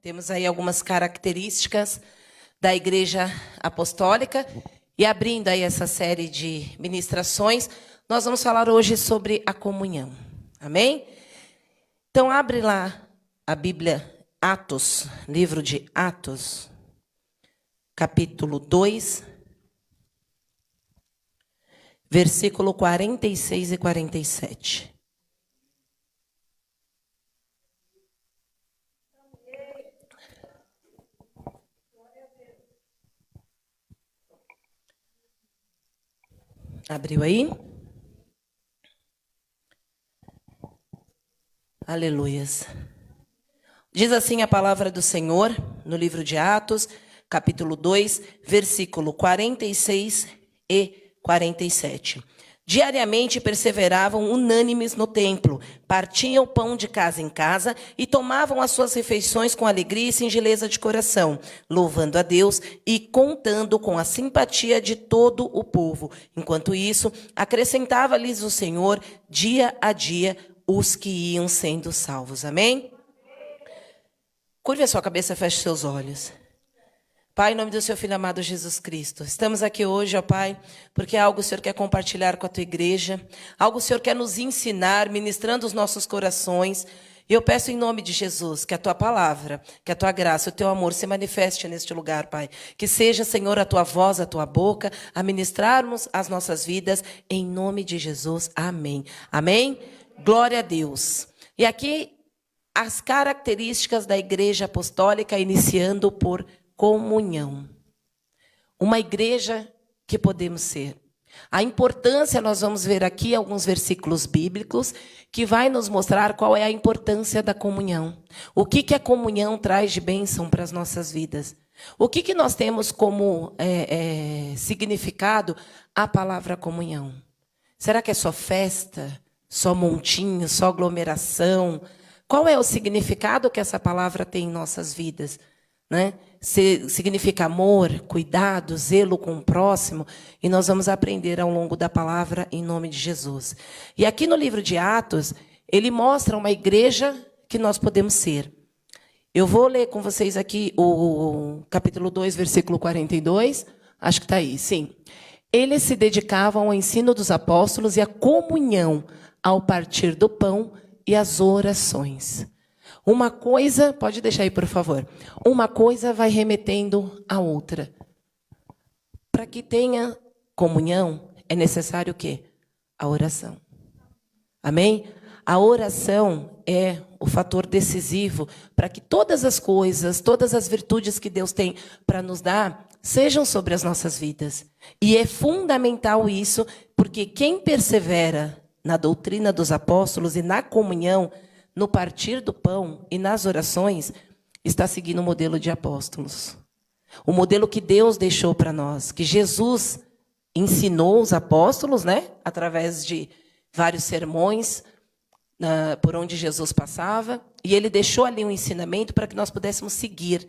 Temos aí algumas características da Igreja Apostólica. E abrindo aí essa série de ministrações, nós vamos falar hoje sobre a comunhão. Amém? Então, abre lá a Bíblia, Atos, livro de Atos, capítulo 2, versículo 46 e 47. Abriu aí? Aleluias. Diz assim a palavra do Senhor, no livro de Atos, capítulo 2, versículo 46 e 47. Diariamente perseveravam unânimes no templo, partiam o pão de casa em casa e tomavam as suas refeições com alegria e singeleza de coração, louvando a Deus e contando com a simpatia de todo o povo. Enquanto isso, acrescentava-lhes o Senhor dia a dia os que iam sendo salvos. Amém? Curve a sua cabeça, feche seus olhos. Pai, em nome do seu Filho amado Jesus Cristo, estamos aqui hoje, ó Pai, porque é algo o Senhor quer compartilhar com a tua igreja, algo o Senhor quer nos ensinar, ministrando os nossos corações. E eu peço em nome de Jesus que a tua palavra, que a tua graça, o teu amor se manifeste neste lugar, Pai. Que seja, Senhor, a tua voz, a tua boca, a ministrarmos as nossas vidas, em nome de Jesus. Amém. Amém? Glória a Deus. E aqui as características da Igreja Apostólica, iniciando por comunhão. Uma igreja que podemos ser. A importância, nós vamos ver aqui alguns versículos bíblicos que vai nos mostrar qual é a importância da comunhão. O que a comunhão traz de bênção para as nossas vidas. O que nós temos como significado a palavra comunhão. Será que é só festa, só montinho, só aglomeração? Qual é o significado que essa palavra tem em nossas vidas? Né? Significa amor, cuidado, zelo com o próximo, e nós vamos aprender ao longo da palavra em nome de Jesus. E aqui no livro de Atos, ele mostra uma igreja que nós podemos ser. Eu vou ler com vocês aqui o capítulo 2, versículo 42, acho que está aí, sim. Eles se dedicavam ao ensino dos apóstolos e à comunhão, ao partir do pão e às orações. Uma coisa, pode deixar aí, por favor. Uma coisa vai remetendo à outra. Para que tenha comunhão, é necessário o quê? A oração. Amém? A oração é o fator decisivo para que todas as coisas, todas as virtudes que Deus tem para nos dar, sejam sobre as nossas vidas. E é fundamental isso, porque quem persevera na doutrina dos apóstolos e na comunhão, no partir do pão e nas orações, está seguindo o modelo de apóstolos. O modelo que Deus deixou para nós, que Jesus ensinou os apóstolos, né, através de vários sermões, por onde Jesus passava, e ele deixou ali um ensinamento para que nós pudéssemos seguir.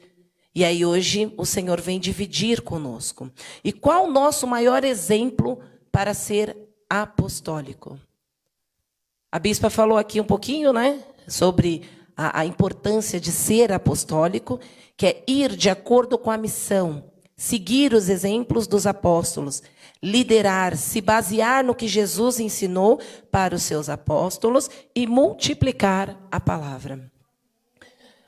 E aí hoje o Senhor vem dividir conosco. E qual o nosso maior exemplo para ser apostólico? A bispa falou aqui um pouquinho, né, sobre a importância de ser apostólico, que é ir de acordo com a missão, seguir os exemplos dos apóstolos, liderar, se basear no que Jesus ensinou para os seus apóstolos e multiplicar a palavra.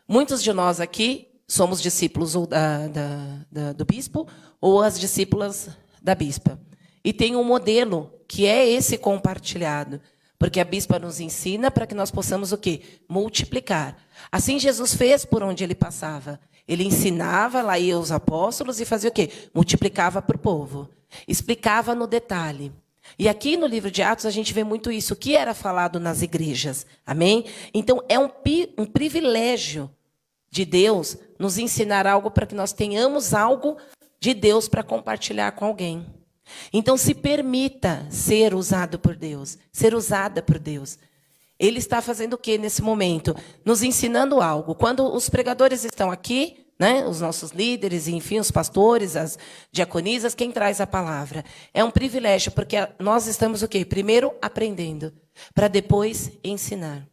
Muitos de nós aqui somos discípulos ou do bispo ou as discípulas da bispa. E tem um modelo que é esse compartilhado. Porque a bispa nos ensina para que nós possamos o quê? Multiplicar. Assim Jesus fez por onde ele passava. Ele ensinava, lá ia os apóstolos e fazia o quê? Multiplicava para o povo. Explicava no detalhe. E aqui no livro de Atos a gente vê muito isso. O que era falado nas igrejas. Amém? Então é um privilégio de Deus nos ensinar algo para que nós tenhamos algo de Deus para compartilhar com alguém. Então, se permita ser usado por Deus, ser usada por Deus. Ele está fazendo o que nesse momento? Nos ensinando algo. Quando os pregadores estão aqui, né, os nossos líderes, enfim, os pastores, as diaconisas, quem traz a palavra? É um privilégio, porque nós estamos o quê? Primeiro aprendendo, para depois ensinar.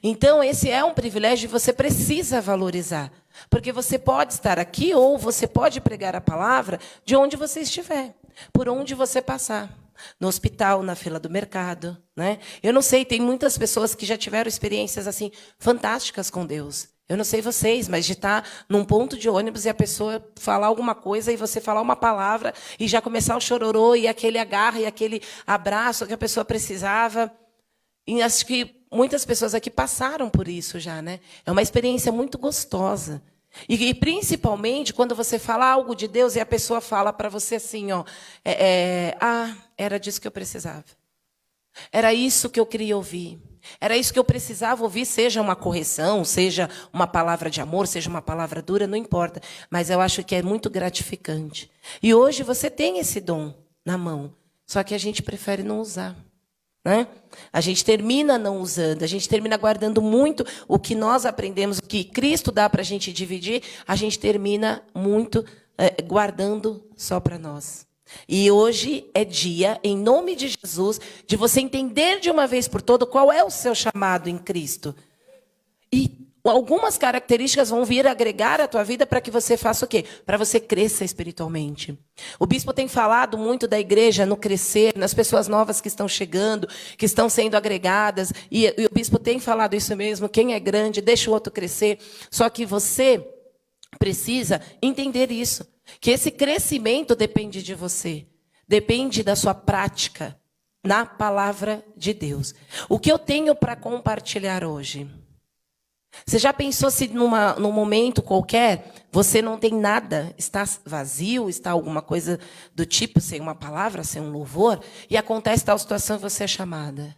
Então, esse é um privilégio e você precisa valorizar. Porque você pode estar aqui ou você pode pregar a palavra de onde você estiver, por onde você passar. No hospital, na fila do mercado, né? Eu não sei, tem muitas pessoas que já tiveram experiências assim fantásticas com Deus. Eu não sei vocês, mas de estar num ponto de ônibus e a pessoa falar alguma coisa e você falar uma palavra e já começar o chororô e aquele agarre e aquele abraço que a pessoa precisava. E acho que muitas pessoas aqui passaram por isso já, né? É uma experiência muito gostosa. E principalmente quando você fala algo de Deus e a pessoa fala para você assim, ó, era disso que eu precisava. Era isso que eu queria ouvir. Era isso que eu precisava ouvir, seja uma correção, seja uma palavra de amor, seja uma palavra dura, não importa. Mas eu acho que é muito gratificante. E hoje você tem esse dom na mão, só que a gente prefere não usar. Né? A gente termina não usando, a gente termina guardando muito o que nós aprendemos, o que Cristo dá para a gente dividir, a gente termina muito guardando só para nós. E hoje é dia, em nome de Jesus, de você entender de uma vez por todas qual é o seu chamado em Cristo. E algumas características vão vir agregar à tua vida para que você faça o quê? Para você cresça espiritualmente. O bispo tem falado muito da igreja no crescer, nas pessoas novas que estão chegando, que estão sendo agregadas. E o bispo tem falado isso mesmo, quem é grande, deixa o outro crescer. Só que você precisa entender isso, que esse crescimento depende de você, depende da sua prática na palavra de Deus. O que eu tenho para compartilhar hoje? Você já pensou se num momento qualquer você não tem nada, está vazio, está alguma coisa do tipo, sem uma palavra, sem um louvor, e acontece tal situação e você é chamada?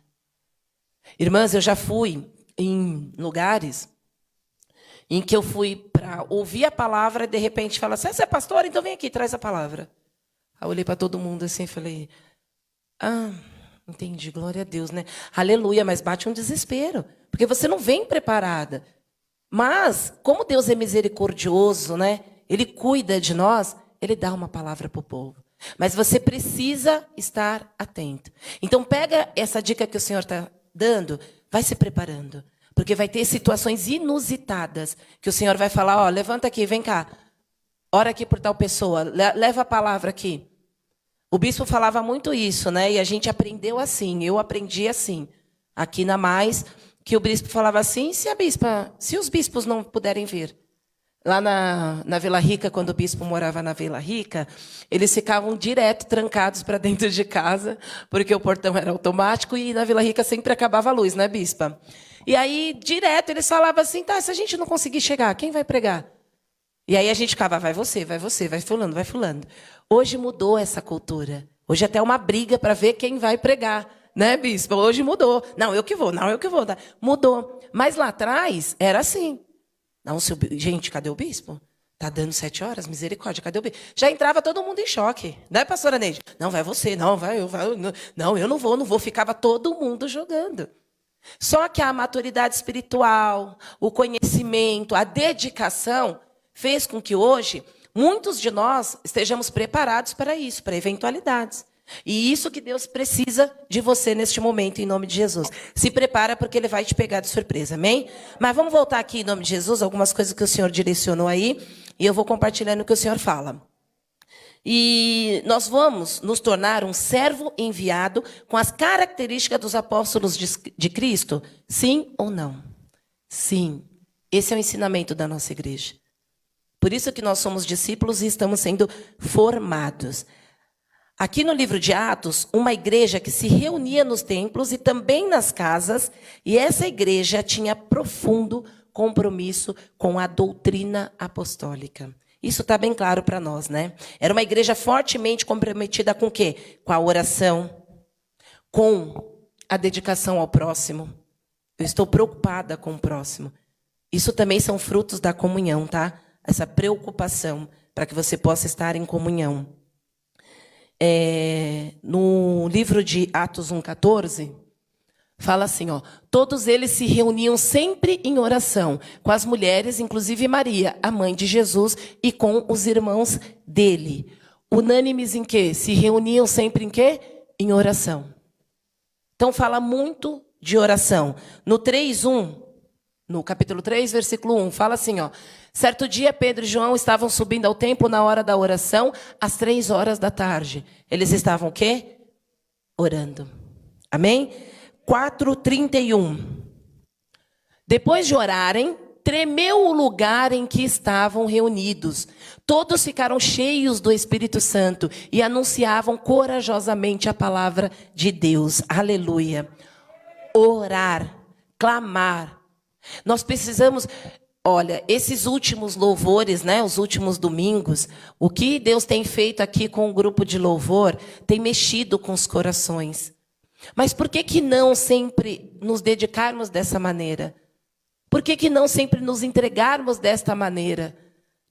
Irmãs, eu já fui em lugares em que eu fui para ouvir a palavra e de repente fala assim, você é pastora? Então vem aqui, traz a palavra. Aí eu olhei para todo mundo assim e falei, entendi, glória a Deus, né? Aleluia, mas bate um desespero. Porque você não vem preparada. Mas, como Deus é misericordioso, né? Ele cuida de nós, Ele dá uma palavra para o povo. Mas você precisa estar atento. Então, pega essa dica que o Senhor está dando, vai se preparando. Porque vai ter situações inusitadas que o Senhor vai falar, ó, levanta aqui, vem cá. Ora aqui por tal pessoa, leva a palavra aqui. O bispo falava muito isso, né? E a gente aprendeu assim, eu aprendi assim. Aqui na Mais, que o bispo falava assim, se os bispos não puderem vir. Lá na Vila Rica, quando o bispo morava na Vila Rica, eles ficavam direto trancados para dentro de casa, porque o portão era automático e na Vila Rica sempre acabava a luz, né, bispa? E aí, direto, eles falavam assim, tá, se a gente não conseguir chegar, quem vai pregar? E aí a gente ficava, vai você, vai fulano, vai fulano. Hoje mudou essa cultura. Hoje até é uma briga para ver quem vai pregar. Né, bispo? Hoje mudou. Não, eu que vou. Tá? Mudou. Mas lá atrás era assim. Não, gente, cadê o bispo? Tá dando 7 horas? Misericórdia, cadê o bispo? Já entrava todo mundo em choque. Né, pastora Neide? Não, vai você. Não, vai eu. Não, eu não vou. Ficava todo mundo jogando. Só que a maturidade espiritual, o conhecimento, a dedicação, fez com que hoje muitos de nós estejamos preparados para isso, para eventualidades. E isso que Deus precisa de você neste momento, em nome de Jesus. Se prepara, porque Ele vai te pegar de surpresa, amém? Mas vamos voltar aqui, em nome de Jesus, algumas coisas que o Senhor direcionou aí, e eu vou compartilhando o que o Senhor fala. E nós vamos nos tornar um servo enviado com as características dos apóstolos de Cristo? Sim ou não? Sim. Esse é o ensinamento da nossa igreja. Por isso que nós somos discípulos e estamos sendo formados. Aqui no livro de Atos, uma igreja que se reunia nos templos e também nas casas, e essa igreja tinha profundo compromisso com a doutrina apostólica. Isso está bem claro para nós, né? Era uma igreja fortemente comprometida com o quê? Com a oração, com a dedicação ao próximo. Eu estou preocupada com o próximo. Isso também são frutos da comunhão, tá? Essa preocupação para que você possa estar em comunhão. No livro de Atos 1,14, fala assim, ó, todos eles se reuniam sempre em oração, com as mulheres, inclusive Maria, a mãe de Jesus, e com os irmãos dele. Unânimes em quê? Se reuniam sempre em quê? Em oração. Então fala muito de oração. No 3:1, no capítulo 3, versículo 1, fala assim, ó. Certo dia, Pedro e João estavam subindo ao templo na hora da oração, às 3 horas da tarde. Eles estavam o quê? Orando. Amém? 4:31. Depois de orarem, tremeu o lugar em que estavam reunidos. Todos ficaram cheios do Espírito Santo e anunciavam corajosamente a palavra de Deus. Aleluia. Orar, clamar. Nós precisamos, olha, esses últimos louvores, né, os últimos domingos, o que Deus tem feito aqui com o grupo de louvor, tem mexido com os corações. Mas por que não sempre nos dedicarmos dessa maneira? Por que não sempre nos entregarmos desta maneira?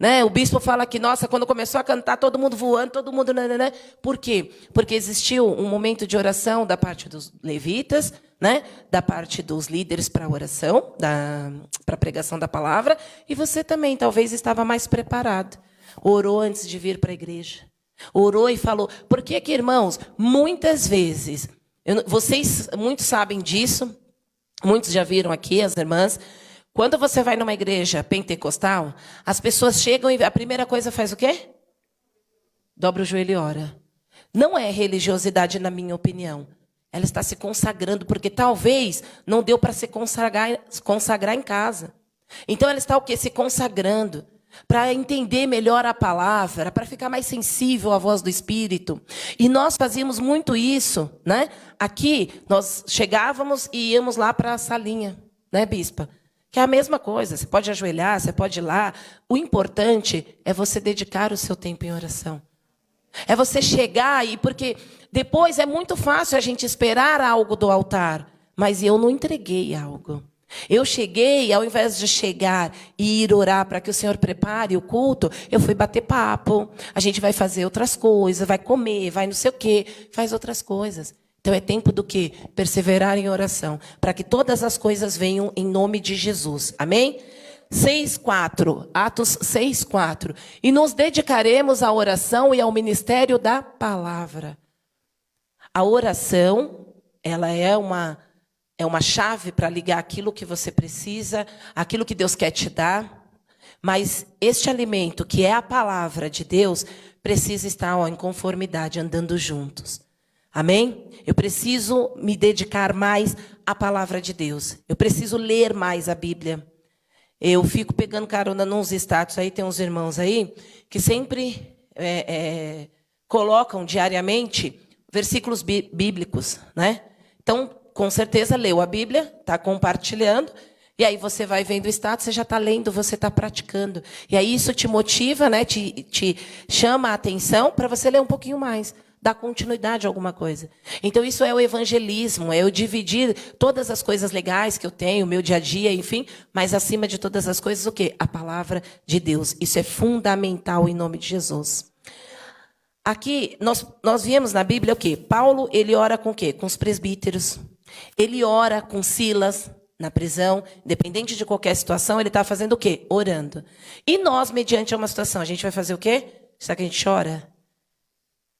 Né? O bispo fala que, nossa, quando começou a cantar, todo mundo voando, todo mundo... Né? Por quê? Porque existiu um momento de oração da parte dos levitas, né? Da parte dos líderes para a oração, para a pregação da palavra, e você também talvez estava mais preparado. Orou antes de vir para a igreja. Orou e falou. Por que, irmãos, muitas vezes, vocês muitos sabem disso, muitos já viram aqui, as irmãs, quando você vai numa igreja pentecostal, as pessoas chegam e a primeira coisa faz o quê? Dobra o joelho e ora. Não é religiosidade, na minha opinião. Ela está se consagrando, porque talvez não deu para se consagrar em casa. Então ela está o quê? Se consagrando, para entender melhor a palavra, para ficar mais sensível à voz do Espírito. E nós fazíamos muito isso, né? Aqui, nós chegávamos e íamos lá para a salinha, né, bispa? Que é a mesma coisa, você pode ajoelhar, você pode ir lá. O importante é você dedicar o seu tempo em oração. É você chegar aí, porque depois é muito fácil a gente esperar algo do altar, mas eu não entreguei algo. Eu cheguei, ao invés de chegar e ir orar para que o Senhor prepare o culto, eu fui bater papo, a gente vai fazer outras coisas, vai comer, vai não sei o quê, faz outras coisas. Então é tempo do quê? Perseverar em oração, para que todas as coisas venham em nome de Jesus. Amém? 6:4, Atos 6:4. E nos dedicaremos à oração e ao ministério da palavra. A oração, ela é uma chave para ligar aquilo que você precisa, aquilo que Deus quer te dar. Mas este alimento, que é a palavra de Deus, precisa estar em conformidade, andando juntos. Amém? Eu preciso me dedicar mais à palavra de Deus. Eu preciso ler mais a Bíblia. Eu fico pegando carona nos status aí, tem uns irmãos aí, que sempre colocam diariamente versículos bíblicos, né? Então, com certeza, leu a Bíblia, está compartilhando, e aí você vai vendo o status, você já está lendo, você está praticando. E aí isso te motiva, né? Te chama a atenção para você ler um pouquinho mais, dar continuidade a alguma coisa. Então, isso é o evangelismo, é eu dividir todas as coisas legais que eu tenho, o meu dia a dia, enfim, mas acima de todas as coisas, o quê? A palavra de Deus. Isso é fundamental em nome de Jesus. Aqui, nós vemos na Bíblia o quê? Paulo, ele ora com o quê? Com os presbíteros. Ele ora com Silas na prisão, independente de qualquer situação, ele está fazendo o quê? Orando. E nós, mediante uma situação, a gente vai fazer o quê? Será que a gente chora?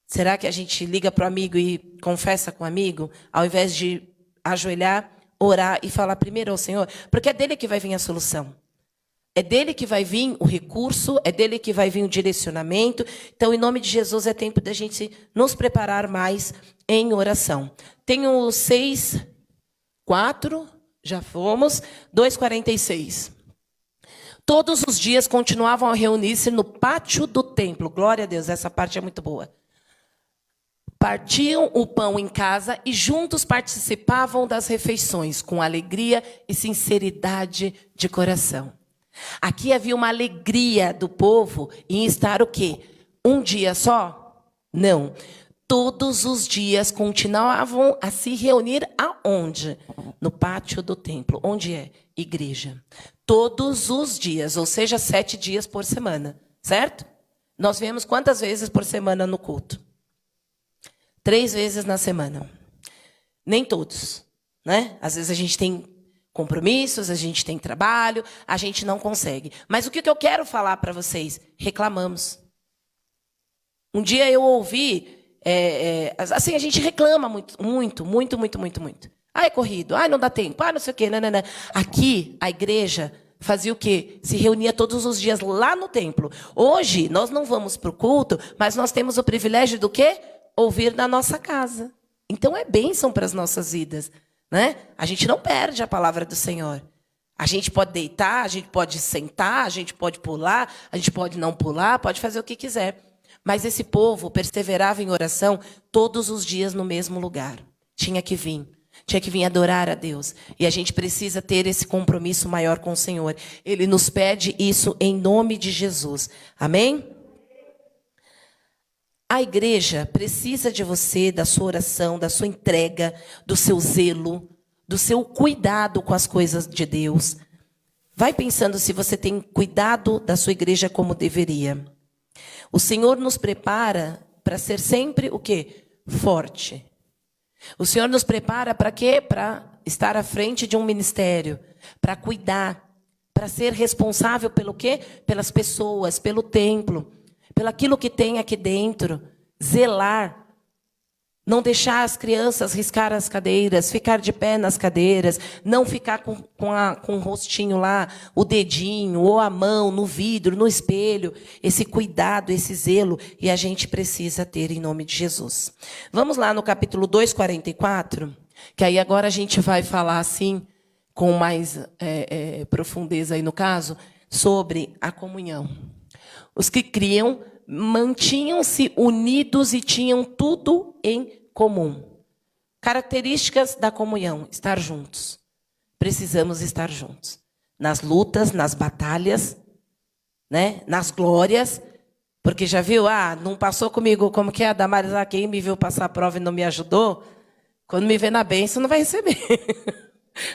Será que a gente liga para o amigo e confessa com o amigo, ao invés de ajoelhar, orar e falar primeiro ao Senhor? Porque é dele que vai vir a solução. É dele que vai vir o recurso, é dele que vai vir o direcionamento. Então, em nome de Jesus, é tempo da gente nos preparar mais em oração. Tenho 6:4, já fomos, 2:46. Todos os dias continuavam a reunir-se no pátio do templo. Glória a Deus, essa parte é muito boa. Partiam o pão em casa e juntos participavam das refeições, com alegria e sinceridade de coração. Aqui havia uma alegria do povo em estar o quê? Um dia só? Não. Todos os dias continuavam a se reunir aonde? No pátio do templo. Onde é? Igreja. Todos os dias, ou seja, 7 dias por semana. Certo? Nós vemos quantas vezes por semana no culto? 3 vezes na semana. Nem todos, né? Às vezes a gente tem compromissos, a gente tem trabalho, a gente não consegue. Mas o que eu quero falar para vocês? Reclamamos. Um dia eu ouvi, assim, a gente reclama muito. Ah, é corrido. Ah, não dá tempo. Ah, não sei o quê. Não. Aqui, a igreja fazia o quê? Se reunia todos os dias lá no templo. Hoje, nós não vamos para o culto, mas nós temos o privilégio do quê? Ouvir na nossa casa. Então, é bênção para as nossas vidas, né? A gente não perde a palavra do Senhor. A gente pode deitar, a gente pode sentar, a gente pode pular, a gente pode não pular, pode fazer o que quiser. Mas esse povo perseverava em oração todos os dias no mesmo lugar. Tinha que vir adorar a Deus. E a gente precisa ter esse compromisso maior com o Senhor. Ele nos pede isso em nome de Jesus. Amém? A igreja precisa de você, da sua oração, da sua entrega, do seu zelo, do seu cuidado com as coisas de Deus. Vai pensando se você tem cuidado da sua igreja como deveria. O Senhor nos prepara para ser sempre o quê? Forte. O Senhor nos prepara para quê? Para estar à frente de um ministério, para cuidar, para ser responsável pelo quê? Pelas pessoas, pelo templo, pelo aquilo que tem aqui dentro, zelar. Não deixar as crianças riscar as cadeiras, ficar de pé nas cadeiras, não ficar com o rostinho lá, o dedinho ou a mão no vidro, no espelho. Esse cuidado, esse zelo, e a gente precisa ter em nome de Jesus. Vamos lá no capítulo 2, 44, que aí agora a gente vai falar assim, com mais profundeza aí no caso, sobre a comunhão. Os que criam mantinham-se unidos e tinham tudo em comum. Características da comunhão: estar juntos. Precisamos estar juntos. Nas lutas, nas batalhas, né? Nas glórias. Porque já viu? Não passou comigo, como que é a Damares? Quem me viu passar a prova e não me ajudou, quando me vê na bênção, não vai receber.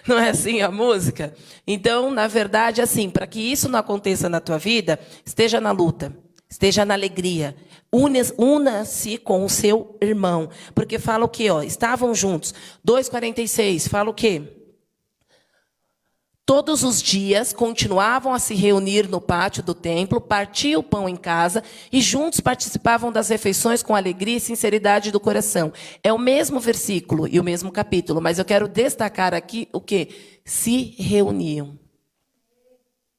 Não é assim a música? Então, na verdade, assim, para que isso não aconteça na tua vida, esteja na luta. Esteja na alegria. Una-se com o seu irmão. Porque fala o quê? Estavam juntos. 2,46, fala o quê? Todos os dias continuavam a se reunir no pátio do templo, partiam o pão em casa e juntos participavam das refeições com alegria e sinceridade do coração. É o mesmo versículo e o mesmo capítulo, mas eu quero destacar aqui o quê? Se reuniam.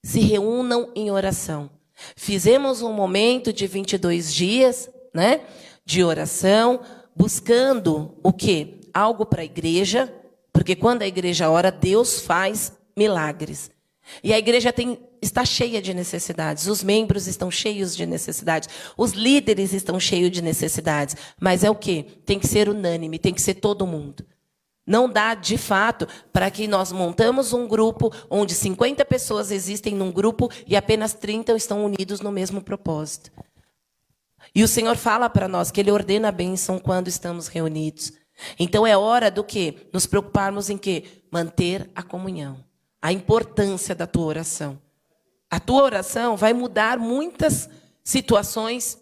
Se reúnam em oração. Fizemos um momento de 22 dias, né, de oração, buscando o quê? Algo para a igreja, porque quando a igreja ora, Deus faz milagres. E a igreja está cheia de necessidades, os membros estão cheios de necessidades, os líderes estão cheios de necessidades, mas é o quê? Tem que ser unânime, tem que ser todo mundo. Não dá, de fato, para que nós montamos um grupo onde 50 pessoas existem num grupo e apenas 30 estão unidos no mesmo propósito. E o Senhor fala para nós que Ele ordena a bênção quando estamos reunidos. Então é hora do quê? Nos preocuparmos em quê? Manter a comunhão. A importância da tua oração. A tua oração vai mudar muitas situações,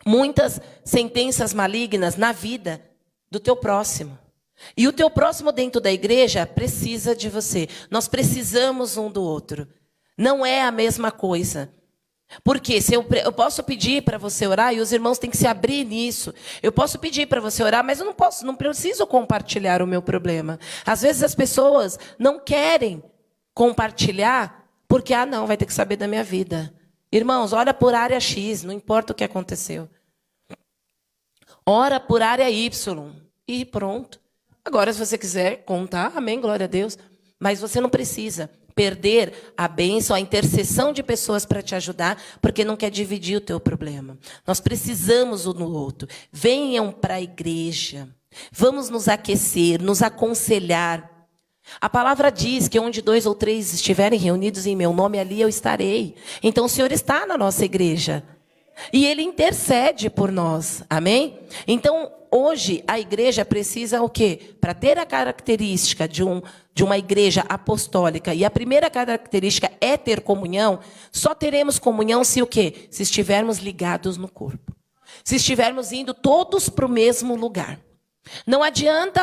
muitas sentenças malignas na vida do teu próximo. E o teu próximo dentro da igreja precisa de você. Nós precisamos um do outro. Não é a mesma coisa. Porque se eu posso pedir para você orar, e os irmãos têm que se abrir nisso. Eu posso pedir para você orar, mas eu não preciso compartilhar o meu problema. Às vezes as pessoas não querem compartilhar, porque, não, vai ter que saber da minha vida. Irmãos, ora por área X, não importa o que aconteceu. Ora por área Y, e pronto. Agora, se você quiser contar, amém, glória a Deus. Mas você não precisa perder a bênção, a intercessão de pessoas para te ajudar, porque não quer dividir o teu problema. Nós precisamos um no outro. Venham para a igreja. Vamos nos aquecer, nos aconselhar. A palavra diz que onde 2 ou 3 estiverem reunidos em meu nome, ali eu estarei. Então, o Senhor está na nossa igreja. E Ele intercede por nós. Amém? Então, hoje, a igreja precisa o quê? Para ter a característica de uma igreja apostólica, e a primeira característica é ter comunhão, só teremos comunhão se o quê? Se estivermos ligados no corpo. Se estivermos indo todos para o mesmo lugar. Não adianta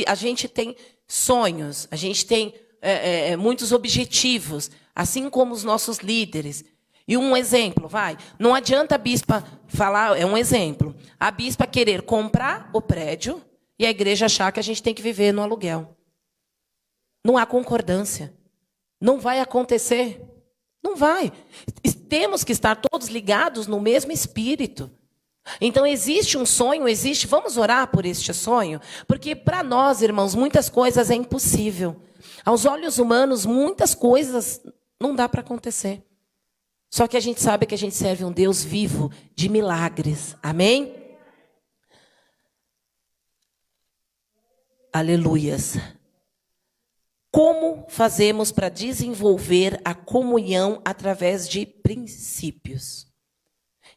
a gente tem sonhos, a gente tem muitos objetivos, assim como os nossos líderes. E um exemplo, não adianta a bispa falar, é um exemplo, a bispa querer comprar o prédio e a igreja achar que a gente tem que viver no aluguel. Não há concordância. Não vai acontecer. Não vai. Temos que estar todos ligados no mesmo espírito. Então, existe um sonho, vamos orar por este sonho? Porque para nós, irmãos, muitas coisas é impossível. Aos olhos humanos, muitas coisas não dá para acontecer. Só que a gente sabe que a gente serve um Deus vivo de milagres. Amém? Aleluias. Como fazemos para desenvolver a comunhão através de princípios?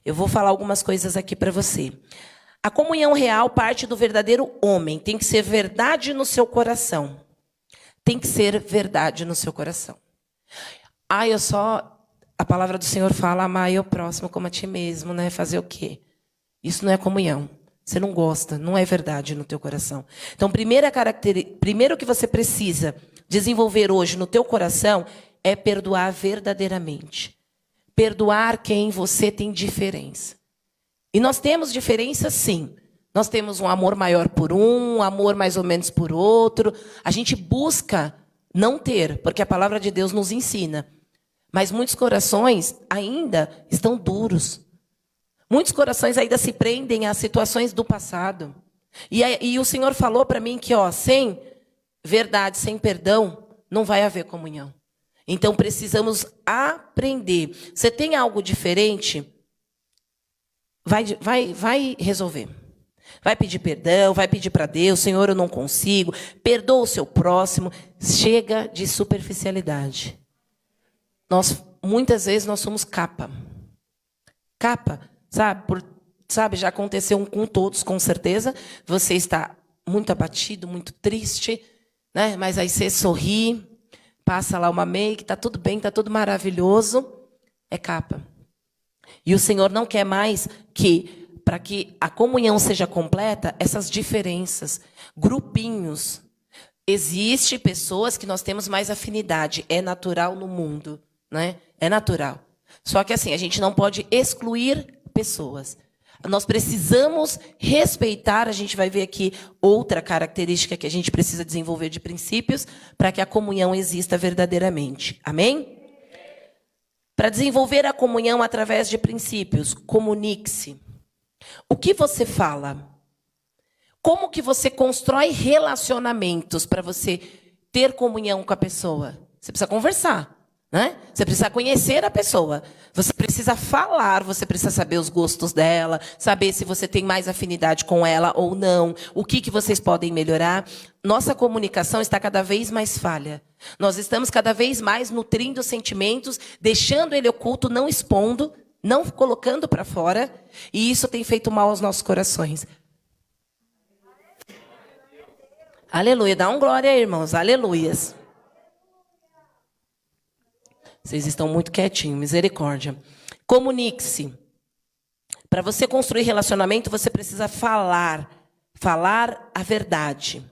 Eu vou falar algumas coisas aqui para você. A comunhão real parte do verdadeiro homem. Tem que ser verdade no seu coração. Tem que ser verdade no seu coração. A palavra do Senhor fala, amar o próximo como a ti mesmo, né? Fazer o quê? Isso não é comunhão. Você não gosta, não é verdade no teu coração. Então, primeiro que você precisa desenvolver hoje no teu coração é perdoar verdadeiramente. Perdoar quem você tem diferença. E nós temos diferença, sim. Nós temos um amor maior por um amor mais ou menos por outro. A gente busca não ter, porque a palavra de Deus nos ensina. Mas muitos corações ainda estão duros. Muitos corações ainda se prendem a situações do passado. E o Senhor falou para mim que, sem verdade, sem perdão, não vai haver comunhão. Então, precisamos aprender. Você tem algo diferente? Vai resolver. Vai pedir perdão, vai pedir para Deus, Senhor, eu não consigo. Perdoa o seu próximo. Chega de superficialidade. Muitas vezes nós somos capa. Capa, sabe, já aconteceu com todos, com certeza. Você está muito abatido, muito triste, né? Mas aí você sorri, passa lá uma make, está tudo bem, está tudo maravilhoso. É capa. E o Senhor não quer mais que, para que a comunhão seja completa, essas diferenças, grupinhos. Existem pessoas que nós temos mais afinidade, é natural no mundo, né? É natural. Só que assim, a gente não pode excluir pessoas. Nós precisamos respeitar, a gente vai ver aqui outra característica que a gente precisa desenvolver de princípios para que a comunhão exista verdadeiramente. Amém? Para desenvolver a comunhão através de princípios, comunique-se. O que você fala? Como que você constrói relacionamentos para você ter comunhão com a pessoa? Você precisa conversar. Né? Você precisa conhecer a pessoa. Você precisa falar, você precisa saber os gostos dela, saber se você tem mais afinidade com ela ou não, o que vocês podem melhorar. Nossa comunicação está cada vez mais falha. Nós estamos cada vez mais nutrindo sentimentos, deixando ele oculto, não expondo, não colocando para fora, e isso tem feito mal aos nossos corações. Aleluia, dá um glória aí, irmãos, aleluias. Vocês estão muito quietinhos, misericórdia. Comunique-se. Para você construir relacionamento, você precisa falar a verdade.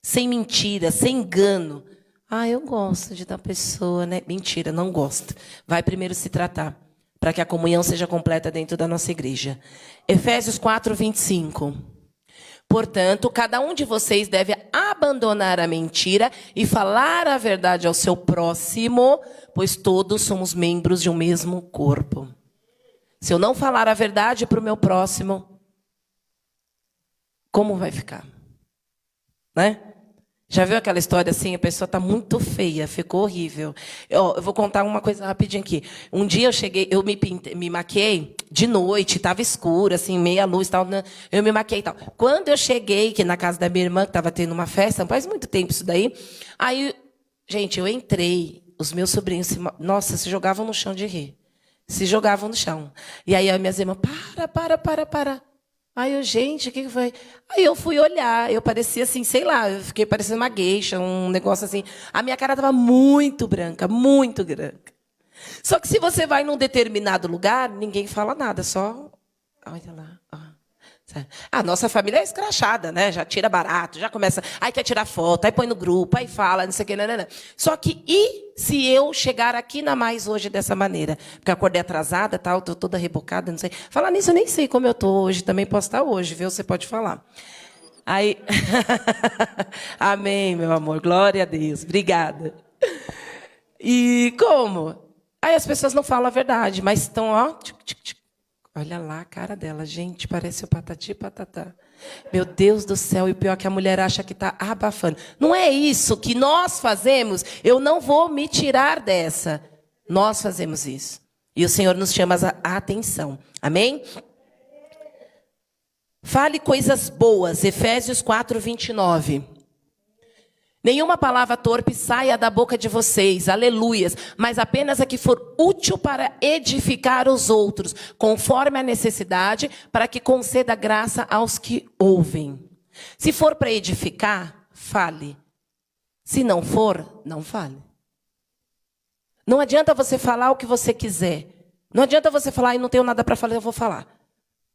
Sem mentira, sem engano. Eu gosto de tal pessoa, né? Mentira, não gosta. Vai primeiro se tratar, para que a comunhão seja completa dentro da nossa igreja. Efésios 4:25. Portanto, cada um de vocês deve abandonar a mentira e falar a verdade ao seu próximo, pois todos somos membros de um mesmo corpo. Se eu não falar a verdade para o meu próximo, como vai ficar? Né? Já viu aquela história assim, a pessoa está muito feia, ficou horrível. Eu vou contar uma coisa rapidinho aqui. Um dia eu me maquiei de noite, estava escuro, assim, meia luz, tal, eu me maquiei e tal. Quando eu cheguei aqui na casa da minha irmã, que estava tendo uma festa, faz muito tempo isso daí, aí, gente, eu entrei, os meus sobrinhos, se jogavam no chão de rir. Se jogavam no chão. E aí as minhas irmãs, para. Aí eu, gente, o que foi? Aí eu fui olhar, eu parecia assim, sei lá, eu fiquei parecendo uma geisha, um negócio assim. A minha cara estava muito branca, muito branca. Só que se você vai num determinado lugar, ninguém fala nada, só... Olha lá. A nossa família é escrachada, né? Já tira barato, já começa... Aí quer tirar foto, aí põe no grupo, aí fala, não sei o que, não. Só que, e se eu chegar aqui na Mais hoje dessa maneira? Porque eu acordei atrasada, tal, estou toda rebocada, não sei. Falar nisso, eu nem sei como eu estou hoje, também posso estar hoje, viu? Você pode falar. Aí, amém, meu amor, glória a Deus, obrigada. E como? Aí as pessoas não falam a verdade, mas estão, ó, olha lá a cara dela, gente, parece o Patati e Patatá. Meu Deus do céu, e o pior é que a mulher acha que está abafando. Não é isso que nós fazemos, eu não vou me tirar dessa. Nós fazemos isso. E o Senhor nos chama a atenção. Amém? Fale coisas boas, Efésios 4, 29. Nenhuma palavra torpe saia da boca de vocês, aleluias, mas apenas a que for útil para edificar os outros, conforme a necessidade, para que conceda graça aos que ouvem. Se for para edificar, fale. Se não for, não fale. Não adianta você falar o que você quiser. Não adianta você falar, não tenho nada para falar, eu vou falar.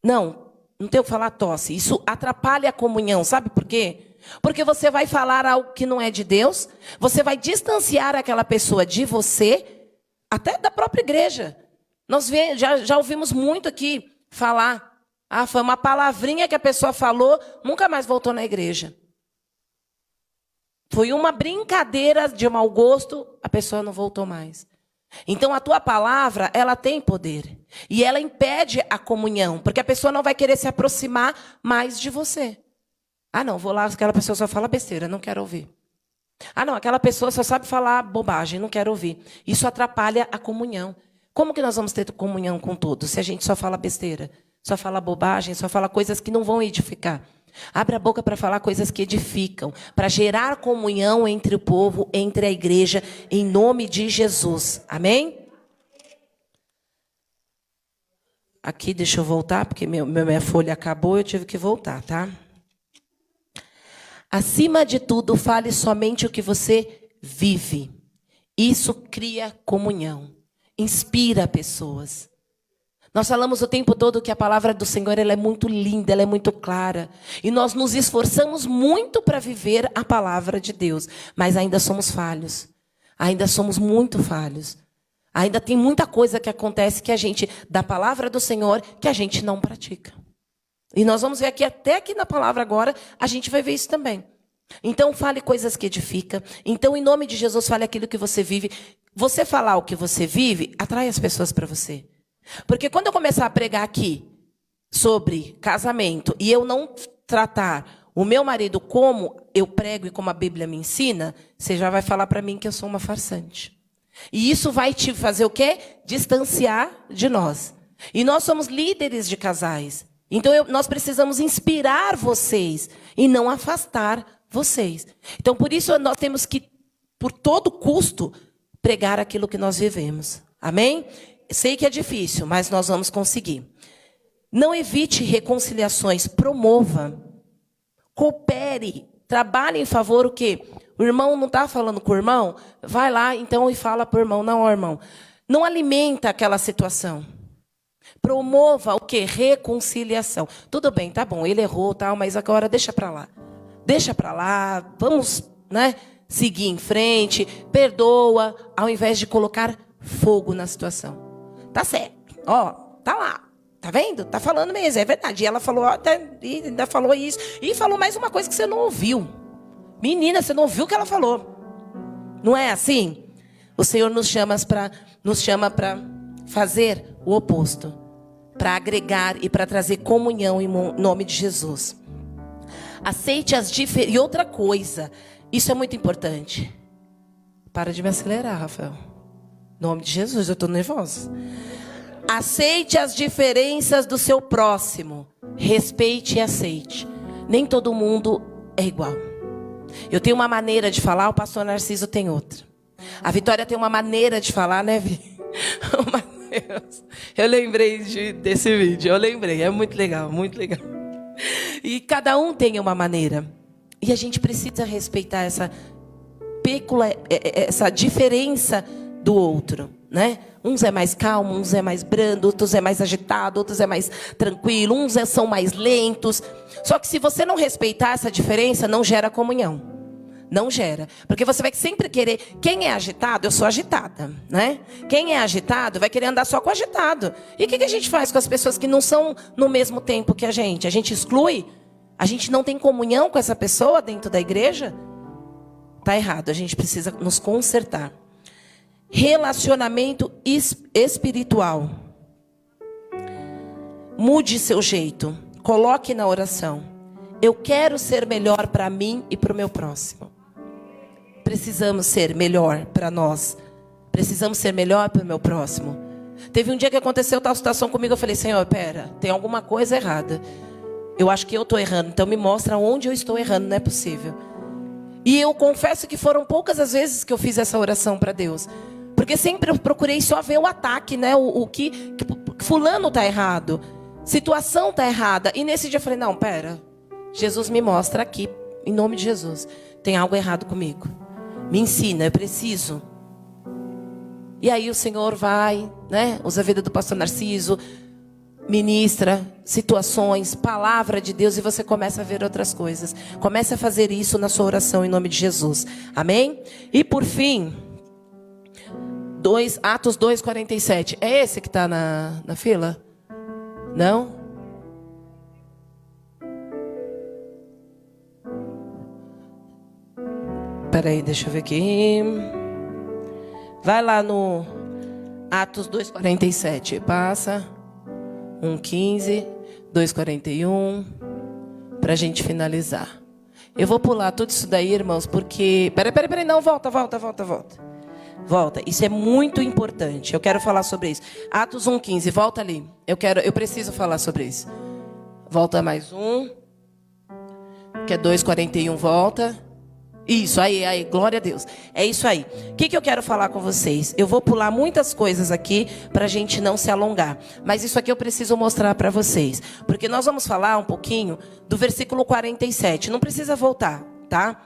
Não tenho que falar, tosse. Isso atrapalha a comunhão, sabe por quê? Porque você vai falar algo que não é de Deus, você vai distanciar aquela pessoa de você, até da própria igreja. Nós já ouvimos muito aqui falar, foi uma palavrinha que a pessoa falou, nunca mais voltou na igreja. Foi uma brincadeira de mau gosto, a pessoa não voltou mais. Então a tua palavra, ela tem poder. E ela impede a comunhão, porque a pessoa não vai querer se aproximar mais de você. Ah, não, vou lá, aquela pessoa só fala besteira, não quero ouvir. Ah, não, aquela pessoa só sabe falar bobagem, não quero ouvir. Isso atrapalha a comunhão. Como que nós vamos ter comunhão com todos se a gente só fala besteira, só fala bobagem, só fala coisas que não vão edificar? Abre a boca para falar coisas que edificam, para gerar comunhão entre o povo, entre a igreja, em nome de Jesus. Amém? Aqui, deixa eu voltar, porque minha folha acabou, eu tive que voltar, tá? Acima de tudo, fale somente o que você vive. Isso cria comunhão, inspira pessoas. Nós falamos o tempo todo que a palavra do Senhor ela é muito linda, ela é muito clara. E nós nos esforçamos muito para viver a palavra de Deus. Mas ainda somos falhos. Ainda somos muito falhos. Ainda tem muita coisa que acontece que a gente, da palavra do Senhor, que a gente não pratica. E nós vamos ver aqui, até aqui na palavra agora, a gente vai ver isso também. Então, fale coisas que edificam. Então, em nome de Jesus, fale aquilo que você vive. Você falar o que você vive, atrai as pessoas para você. Porque quando eu começar a pregar aqui sobre casamento e eu não tratar o meu marido como eu prego e como a Bíblia me ensina, você já vai falar para mim que eu sou uma farsante. E isso vai te fazer o quê? Distanciar de nós. E nós somos líderes de casais. Então, nós precisamos inspirar vocês e não afastar vocês. Então, por isso, nós temos que, por todo custo, pregar aquilo que nós vivemos. Amém? Sei que é difícil, mas nós vamos conseguir. Não evite reconciliações, promova. Coopere, trabalhe em favor o quê? O irmão não está falando com o irmão? Vai lá, então, e fala para o irmão. Não, irmão. Não alimenta aquela situação. Promova o quê? Reconciliação. Tudo bem, tá bom, ele errou, tal, mas agora deixa para lá. Deixa para lá, vamos, seguir em frente, perdoa, ao invés de colocar fogo na situação. Tá certo, ó, tá lá, tá vendo? Tá falando mesmo, é verdade. E ela falou, ainda falou isso, e falou mais uma coisa que você não ouviu. Menina, você não ouviu o que ela falou. Não é assim? O Senhor nos chama para fazer o oposto. Para agregar e para trazer comunhão em nome de Jesus. Aceite as diferenças. E outra coisa, isso é muito importante. Para de me acelerar, Rafael. Em nome de Jesus, eu estou nervosa. Aceite as diferenças do seu próximo. Respeite e aceite. Nem todo mundo é igual. Eu tenho uma maneira de falar, o pastor Narciso tem outra. A Vitória tem uma maneira de falar, né, Vi? Eu lembrei desse vídeo, é muito legal, muito legal. E cada um tem uma maneira. E a gente precisa respeitar essa diferença do outro, né? Uns é mais calmo, uns é mais brando, outros é mais agitado, outros é mais tranquilo, uns são mais lentos. Só que se você não respeitar essa diferença, não gera comunhão. Não gera. Porque você vai sempre querer... Quem é agitado, eu sou agitada, né? Quem é agitado vai querer andar só com o agitado. E o que a gente faz com as pessoas que não são no mesmo tempo que a gente? A gente exclui? A gente não tem comunhão com essa pessoa dentro da igreja? Está errado, a gente precisa nos consertar. Relacionamento espiritual. Mude seu jeito. Coloque na oração. Eu quero ser melhor para mim e para o meu próximo. Precisamos ser melhor para nós. Precisamos ser melhor para o meu próximo. Teve um dia que aconteceu tal situação comigo. Eu falei, Senhor, pera, tem alguma coisa errada. Eu acho que eu estou errando, então me mostra onde eu estou errando, não é possível. E eu confesso que foram poucas as vezes que eu fiz essa oração para Deus. Porque sempre eu procurei só ver o ataque, né? O que fulano está errado, situação está errada. E nesse dia eu falei, não, pera, Jesus me mostra aqui, em nome de Jesus, tem algo errado comigo. Me ensina, eu preciso. E aí o Senhor vai, né? Usa a vida do pastor Narciso, ministra situações, palavra de Deus, e você começa a ver outras coisas. Comece a fazer isso na sua oração em nome de Jesus. Amém? E por fim, Atos 2:47. É esse que está na fila? Não? Peraí, deixa eu ver aqui. Vai lá no Atos 2:47. Passa. 1:15, 2:41, para a gente finalizar. Eu vou pular tudo isso daí, irmãos, porque... Peraí, não, volta. Volta, isso é muito importante, eu quero falar sobre isso. Atos 1:15, volta ali, eu preciso falar sobre isso. Volta mais um, que é 2:41, volta. Isso, aí, glória a Deus. É isso aí. O que eu quero falar com vocês? Eu vou pular muitas coisas aqui para a gente não se alongar. Mas isso aqui eu preciso mostrar para vocês. Porque nós vamos falar um pouquinho do versículo 47. Não precisa voltar, tá?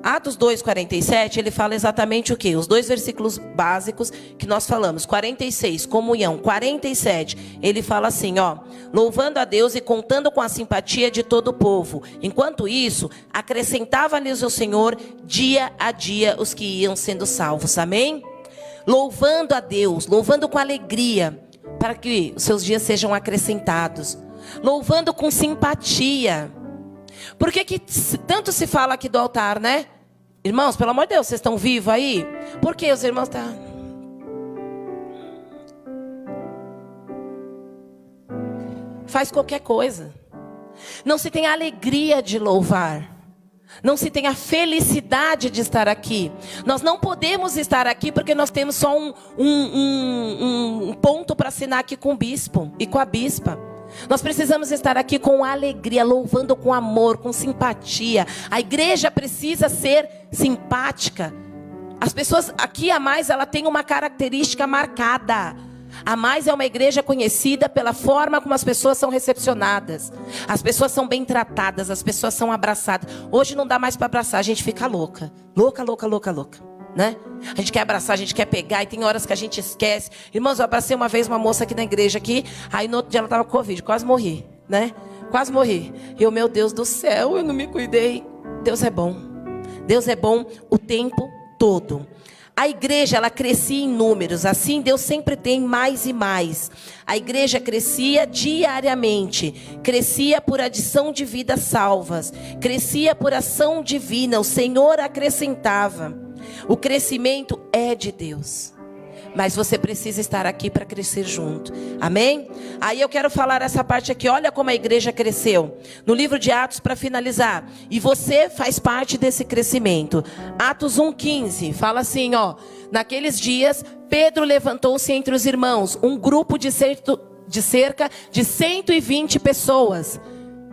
Atos 2:47, ele fala exatamente o quê? Os dois versículos básicos que nós falamos. 46, comunhão. 47, ele fala assim, ó. Louvando a Deus e contando com a simpatia de todo o povo. Enquanto isso, acrescentava-lhes o Senhor dia a dia os que iam sendo salvos. Amém? Louvando a Deus, louvando com alegria, para que os seus dias sejam acrescentados. Louvando com simpatia. Por que tanto se fala aqui do altar, né? Irmãos, pelo amor de Deus, vocês estão vivos aí? Por que os irmãos estão... Faz qualquer coisa. Não se tem a alegria de louvar. Não se tem a felicidade de estar aqui. Nós não podemos estar aqui porque nós temos só um ponto para assinar aqui com o bispo e com a bispa. Nós precisamos estar aqui com alegria, louvando com amor, com simpatia. A igreja precisa ser simpática. As pessoas aqui, a Mais, ela tem uma característica marcada. A Mais é uma igreja conhecida pela forma como as pessoas são recepcionadas. As pessoas são bem tratadas, as pessoas são abraçadas. Hoje não dá mais para abraçar, a gente fica louca. Louca. Né? A gente quer abraçar, a gente quer pegar, e tem horas que a gente esquece. Irmãos, eu abracei uma vez uma moça aqui na igreja aqui, aí no outro dia ela estava com Covid, quase morri, né? Quase morri. Eu, meu Deus do céu, eu não me cuidei. Deus é bom o tempo todo. A igreja, ela crescia em números, assim Deus sempre tem mais e mais. A igreja crescia diariamente, crescia por adição de vidas salvas, crescia por ação divina, o Senhor acrescentava. O crescimento é de Deus, mas você precisa estar aqui para crescer junto, amém? Aí eu quero falar essa parte aqui, olha como a igreja cresceu, no livro de Atos, para finalizar, e você faz parte desse crescimento. Atos 1:15, fala assim, ó, naqueles dias, Pedro levantou-se entre os irmãos, um grupo de cerca de 120 pessoas,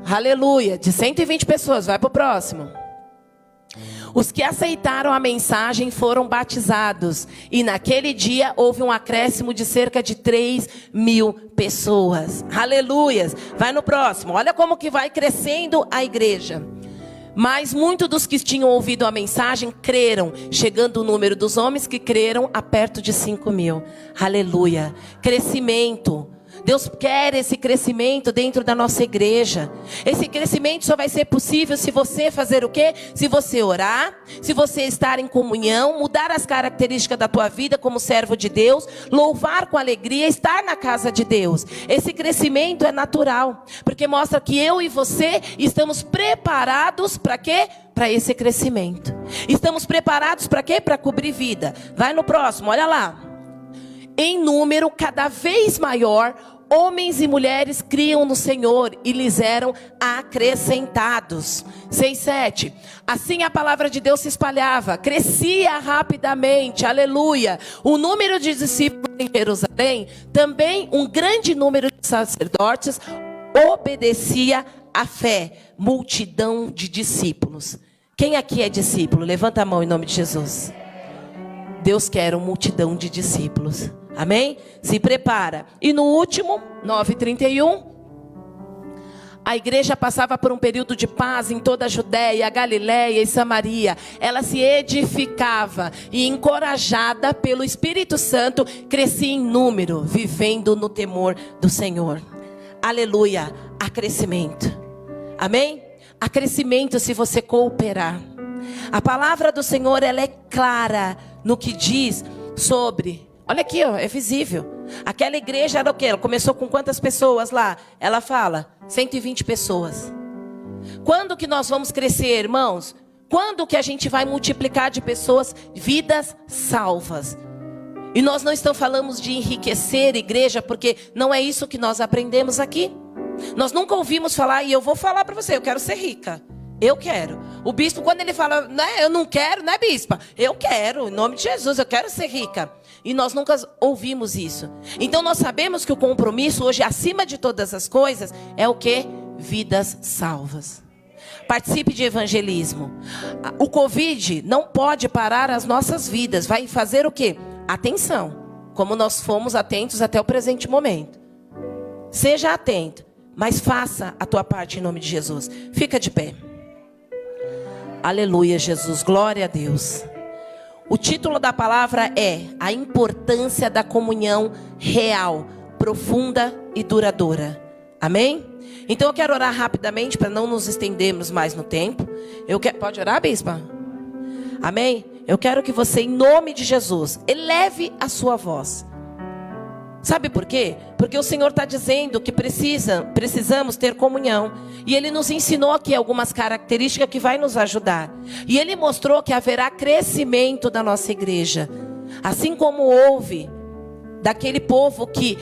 aleluia, de 120 pessoas, vai para o próximo. Os que aceitaram a mensagem foram batizados. E naquele dia houve um acréscimo de cerca de 3.000 pessoas. Aleluias. Vai no próximo. Olha como que vai crescendo a igreja. Mas muitos dos que tinham ouvido a mensagem creram. Chegando o número dos homens que creram a perto de 5.000. Aleluia. Crescimento. Deus quer esse crescimento dentro da nossa igreja. Esse crescimento só vai ser possível se você fazer o quê? Se você orar, se você estar em comunhão, mudar as características da tua vida como servo de Deus, louvar com alegria, estar na casa de Deus. Esse crescimento é natural, porque mostra que eu e você estamos preparados para quê? Para esse crescimento. Estamos preparados para quê? Para cobrir vida. Vai no próximo, olha lá. Em número cada vez maior, homens e mulheres criam no Senhor e lhes eram acrescentados. 6:7. Assim a palavra de Deus se espalhava, crescia rapidamente, aleluia. O número de discípulos em Jerusalém, também um grande número de sacerdotes, obedecia à fé. Multidão de discípulos. Quem aqui é discípulo? Levanta a mão em nome de Jesus. Deus quer uma multidão de discípulos. Amém? Se prepara. E no último, 9:31, a igreja passava por um período de paz em toda a Judéia, Galiléia e Samaria. Ela se edificava e, encorajada pelo Espírito Santo, crescia em número, vivendo no temor do Senhor. Aleluia, há crescimento. Amém? Há crescimento se você cooperar. A palavra do Senhor, ela é clara no que diz sobre... Olha aqui, ó, é visível. Aquela igreja era o quê? Ela começou com quantas pessoas lá? Ela fala, 120 pessoas. Quando que nós vamos crescer, irmãos? Quando que a gente vai multiplicar de pessoas, vidas salvas? E nós não estamos falando de enriquecer igreja, porque não é isso que nós aprendemos aqui. Nós nunca ouvimos falar, e eu vou falar para você, eu quero ser rica. Eu quero. O bispo, quando ele fala, né, eu não quero, né, bispa? Eu quero, em nome de Jesus, eu quero ser rica. E nós nunca ouvimos isso. Então nós sabemos que o compromisso hoje, acima de todas as coisas, é o quê? Vidas salvas. Participe de evangelismo. O Covid não pode parar as nossas vidas. Vai fazer o quê? Atenção. Como nós fomos atentos até o presente momento. Seja atento, mas faça a tua parte em nome de Jesus. Fica de pé. Aleluia, Jesus. Glória a Deus. O título da palavra é a importância da comunhão real, profunda e duradoura. Amém? Então eu quero orar rapidamente para não nos estendermos mais no tempo. Pode orar, bispa? Amém? Eu quero que você, em nome de Jesus, eleve a sua voz. Sabe por quê? Porque o Senhor está dizendo que precisamos ter comunhão. E Ele nos ensinou aqui algumas características que vai nos ajudar. E Ele mostrou que haverá crescimento da nossa igreja. Assim como houve daquele povo que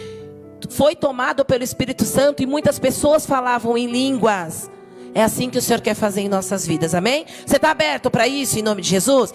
foi tomado pelo Espírito Santo e muitas pessoas falavam em línguas. É assim que o Senhor quer fazer em nossas vidas, amém? Você está aberto para isso em nome de Jesus?